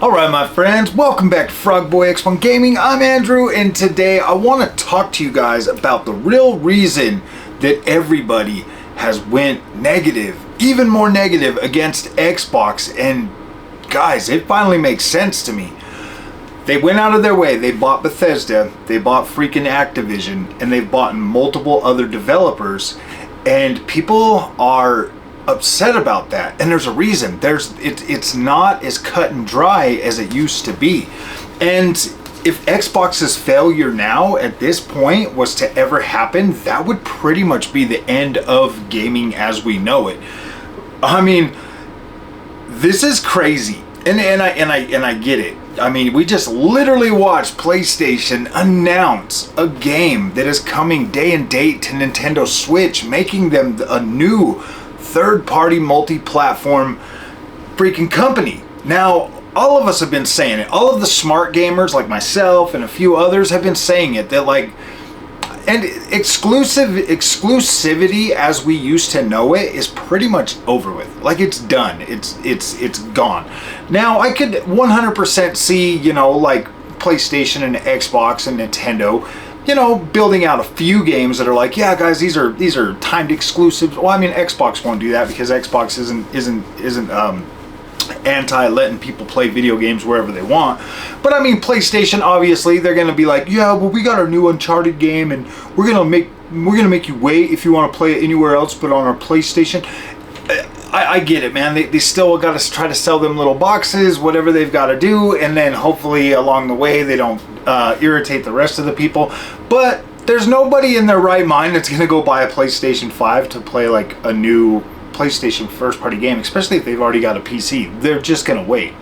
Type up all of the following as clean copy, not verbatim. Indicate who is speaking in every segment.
Speaker 1: Alright my friends, welcome back to Frogboy X1 Gaming. I'm Andrew, and today I want to talk to you guys about the real reason that everybody has went negative, even more negative against Xbox. And guys, it finally makes sense to me. They went out of their way, they bought Bethesda, they bought freaking Activision, and they've bought multiple other developers, and people are upset about that, and there's a reason. It's not as cut and dry as it used to be. And if Xbox's failure now at this point was to ever happen, that would pretty much be the end of gaming as we know it. I mean, this is crazy, and I get it. I mean, we just literally watched PlayStation announce a game that is coming day and date to Nintendo Switch, making them a new third-party multi-platform freaking company. Now, all of us have been saying it. All of the smart gamers like myself and a few others have been saying it, that like, and exclusivity as we used to know it is pretty much over with. Like, it's done. It's gone. Now, I could 100% see, you know, like PlayStation and Xbox and Nintendo, you know, building out a few games that are like, yeah, guys, these are timed exclusives. Well, I mean, Xbox won't do that because Xbox isn't anti letting people play video games wherever they want. But I mean, PlayStation, obviously, they're gonna be like, yeah, well, we got our new Uncharted game, and we're gonna make you wait if you want to play it anywhere else but on our PlayStation. I get it, man. They still got to try to sell them little boxes, whatever they've got to do, and then hopefully along the way they don't irritate the rest of the people. But there's nobody in their right mind that's going to go buy a PlayStation 5 to play like a new PlayStation first-party game, especially if they've already got a PC. They're just going to wait.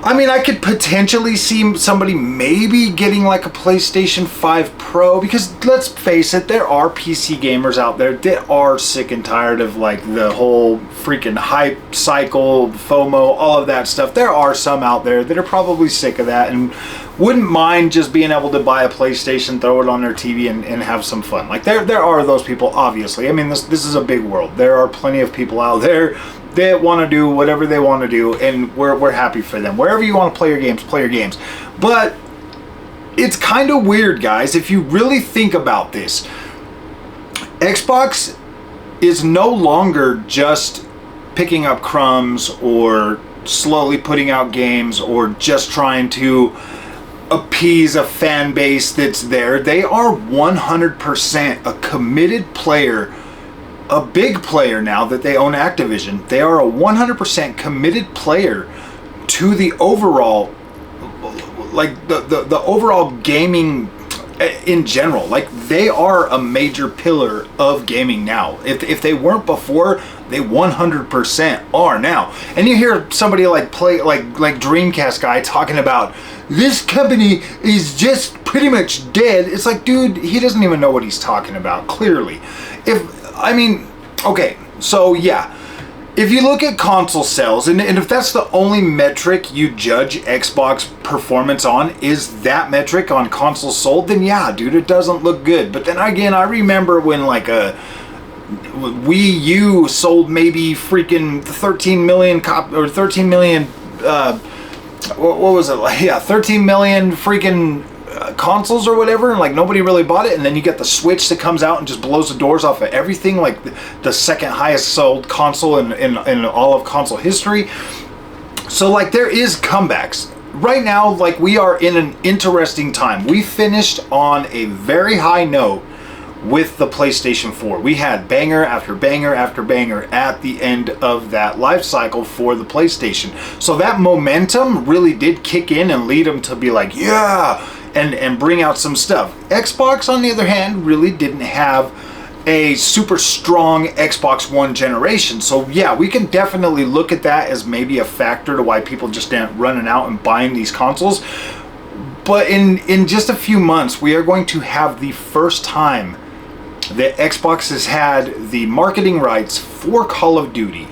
Speaker 1: I mean, I could potentially see somebody maybe getting like a PlayStation 5 Pro, because let's face it, there are PC gamers out there that are sick and tired of like the whole freaking hype cycle, FOMO, all of that stuff. There are some out there that are probably sick of that and wouldn't mind just being able to buy a PlayStation, throw it on their TV and have some fun. Like there are those people, obviously. I mean, this is a big world. There are plenty of people out there that want to do whatever they want to do, and we're happy for them. Wherever you want to play your games, play your games. But it's kind of weird, guys, if you really think about this. Xbox is no longer just picking up crumbs or slowly putting out games or just trying to appease a fan base that's there. They are 100% a committed player, a big player now that they own Activision. They are a 100% committed player to the overall, like the overall gaming in general. Like, they are a major pillar of gaming now. If they weren't before, they 100% are now. And you hear somebody like Dreamcast guy talking about this company is just pretty much dead. It's like, dude, he doesn't even know what he's talking about, clearly. Okay, so yeah, if you look at console sales, and if that's the only metric you judge Xbox performance on, is that metric on consoles sold, then yeah, dude, it doesn't look good. But then again, I remember when like a Wii U sold maybe freaking 13 million what was it, like, yeah, 13 million freaking consoles or whatever, and like nobody really bought it. And then you get the Switch that comes out and just blows the doors off of everything, like the second highest sold console in all of console history. So like, there is comebacks right now. Like, we are in an interesting time. We finished on a very high note with the PlayStation 4. We had banger after banger after banger at the end of that life cycle for the PlayStation. So that momentum really did kick in and lead them to be like, yeah, and bring out some stuff. Xbox, on the other hand, really didn't have a super strong Xbox One generation. So yeah, we can definitely look at that as maybe a factor to why people just aren't running out and buying these consoles. But in just a few months, we are going to have the first time that Xbox has had the marketing rights for Call of Duty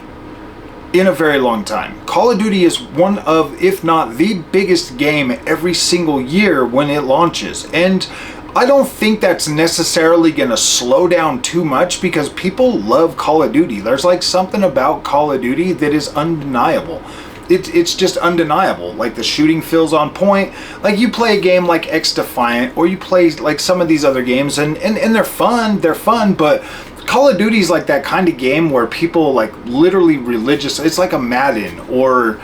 Speaker 1: in a very long time. Call of Duty is one of, if not the biggest game every single year when it launches. And I don't think that's necessarily going to slow down too much, because people love Call of Duty. There's like something about Call of Duty that is undeniable. it's just undeniable. Like the shooting feels on point. Like you play a game like X Defiant, or you play like some of these other games, and they're fun. They're fun, but Call of Duty is like that kind of game where people like literally religious. It's like a Madden, or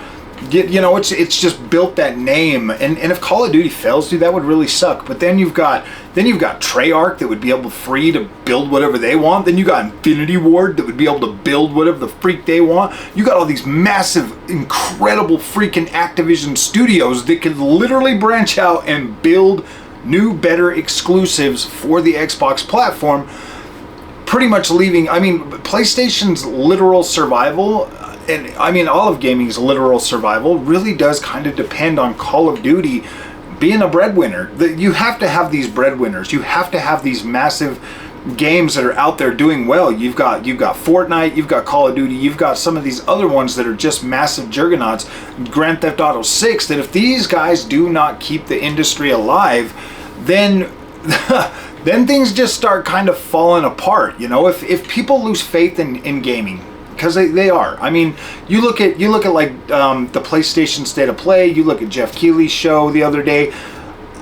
Speaker 1: you know, it's just built that name. And if Call of Duty fails, dude, that would really suck. But then you've got Treyarch that would be able free to build whatever they want. Then you got Infinity Ward that would be able to build whatever the freak they want. You got all these massive, incredible freaking Activision studios that could literally branch out and build new, better exclusives for the Xbox platform. Pretty much leaving, I mean, PlayStation's literal survival, and I mean all of gaming's literal survival, really does kind of depend on Call of Duty being a breadwinner. You have to have these breadwinners. You have to have these massive games that are out there doing well. You've got Fortnite, you've got Call of Duty, you've got some of these other ones that are just massive juggernauts. Grand Theft Auto 6, that if these guys do not keep the industry alive, then then things just start kind of falling apart. You know, if people lose faith in gaming, because they are. I mean, you look at like the PlayStation State of Play. You look at Jeff Keighley's show the other day.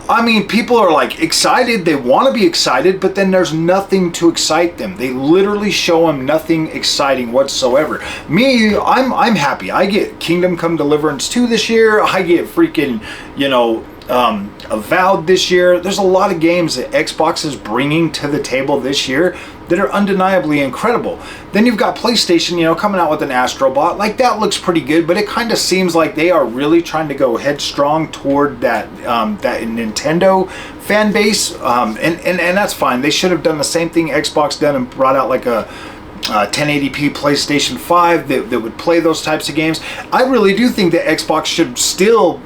Speaker 1: I mean, people are like excited. They want to be excited, but then there's nothing to excite them. They literally show them nothing exciting whatsoever. Me, I'm happy. I get Kingdom Come Deliverance 2 this year. I get freaking, you know, Avowed this year. There's a lot of games that Xbox is bringing to the table this year that are undeniably incredible. Then you've got PlayStation, you know, coming out with an Astrobot. Like, that looks pretty good, but it kind of seems like they are really trying to go headstrong toward that that Nintendo fan base, and that's fine. They should have done the same thing Xbox done and brought out like a 1080p PlayStation 5 that would play those types of games. I really do think that Xbox should still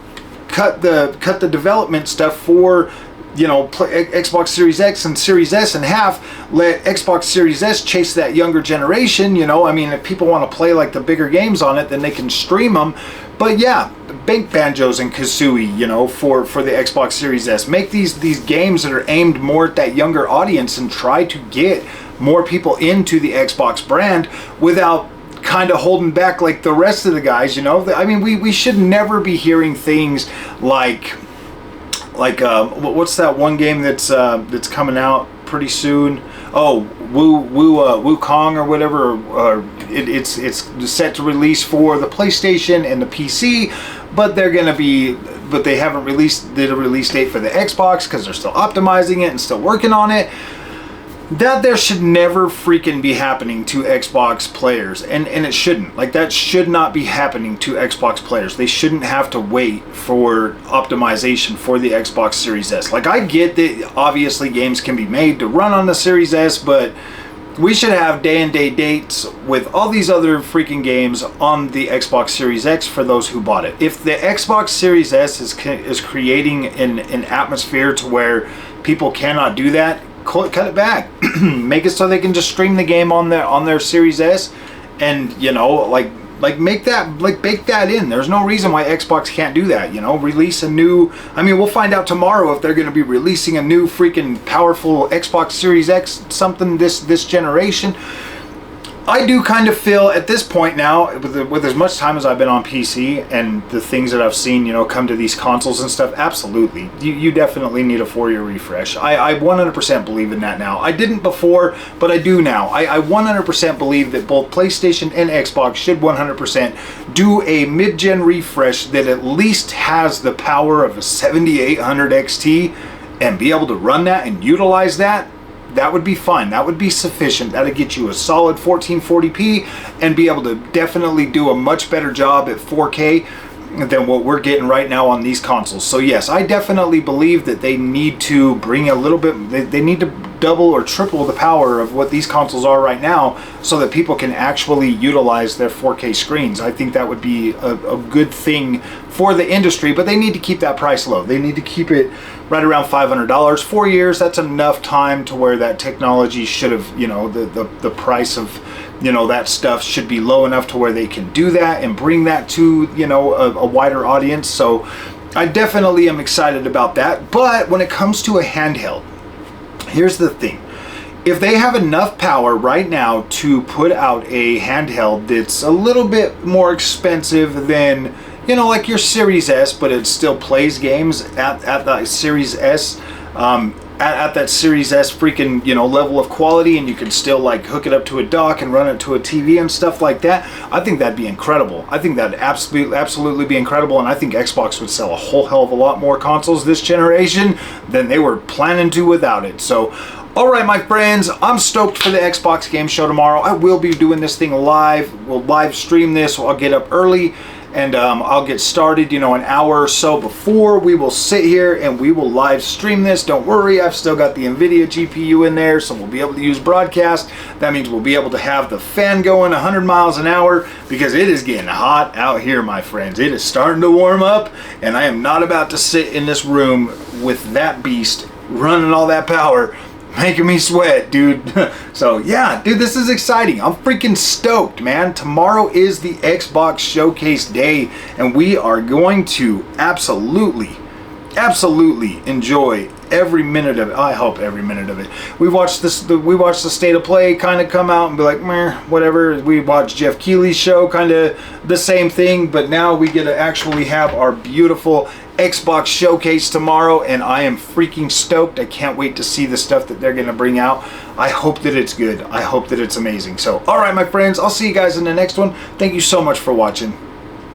Speaker 1: cut the development stuff for, you know, Xbox Series X and Series S in half. Let Xbox Series S chase that younger generation. You know, I mean, if people want to play like the bigger games on it, then they can stream them. But yeah, bank Banjos and Kazooie, you know, for the Xbox Series S. Make these games that are aimed more at that younger audience and try to get more people into the Xbox brand without kind of holding back like the rest of the guys, you know. I mean, we should never be hearing things like what's that one game that's coming out pretty soon? Oh, Wukong or whatever. It's set to release for the PlayStation and the PC, but they haven't released the release date for the Xbox because they're still optimizing it and still working on it. That there should never freaking be happening to Xbox players, and it shouldn't. Like, that should not be happening to Xbox players. They shouldn't have to wait for optimization for the Xbox Series S. Like, I get that obviously games can be made to run on the Series S, but we should have day and day dates with all these other freaking games on the Xbox Series X for those who bought it. If the Xbox Series S is creating an atmosphere to where people cannot do that, cut it back. Make it so they can just stream the game on their Series S, and, you know, like make that, like, bake that in. There's no reason why Xbox can't do that. You know, release a new, I mean, we'll find out tomorrow if they're going to be releasing a new freaking powerful Xbox Series X something this generation. I do kind of feel at this point now, with as much time as I've been on PC and the things that I've seen, you know, come to these consoles and stuff, absolutely. You definitely need a 4-year refresh. I 100% believe in that now. I didn't before, but I do now. I 100% believe that both PlayStation and Xbox should 100% do a mid-gen refresh that at least has the power of a 7800 XT and be able to run that and utilize that. That would be fine. That would be sufficient. That'd get you a solid 1440p and be able to definitely do a much better job at 4K than what we're getting right now on these consoles. So yes, I definitely believe that they need to bring a little bit, they need to double or triple the power of what these consoles are right now so that people can actually utilize their 4K screens. I think that would be a good thing for the industry, but they need to keep that price low. They need to keep it right around $500. 4 years, that's enough time to where that technology should have, you know, the price of, you know, that stuff should be low enough to where they can do that and bring that to, you know, a wider audience. So I definitely am excited about that. But when it comes to a handheld, here's the thing. If they have enough power right now to put out a handheld that's a little bit more expensive than you know, like your Series S, but it still plays games at the Series S, at that Series S freaking, you know, level of quality, and you can still like hook it up to a dock and run it to a TV and stuff like that. I think that'd be incredible. I think that'd absolutely be incredible, and I think Xbox would sell a whole hell of a lot more consoles this generation than they were planning to without it. So, all right, my friends, I'm stoked for the Xbox Game Show tomorrow. I will be doing this thing live. We'll live stream this. I'll get up early. And I'll get started, you know, an hour or so before. We will sit here and we will live stream this. Don't worry, I've still got the NVIDIA GPU in there, so we'll be able to use broadcast. That means we'll be able to have the fan going 100 miles an hour, because it is getting hot out here, my friends. It is starting to warm up, and I am not about to sit in this room with that beast running all that power, making me sweat, dude. So yeah, dude, this is exciting. I'm freaking stoked, man. Tomorrow is the Xbox Showcase day, and we are going to absolutely enjoy every minute of it. I hope every minute of it. We watched the State of Play kind of come out and be like, meh, whatever. We watched Jeff Keighley's show, kind of the same thing, but now we get to actually have our beautiful Xbox Showcase tomorrow, and I am freaking stoked. I can't wait to see the stuff that they're going to bring out. I hope that it's good. I hope that it's amazing. So, all right, my friends, I'll see you guys in the next one. Thank you so much for watching.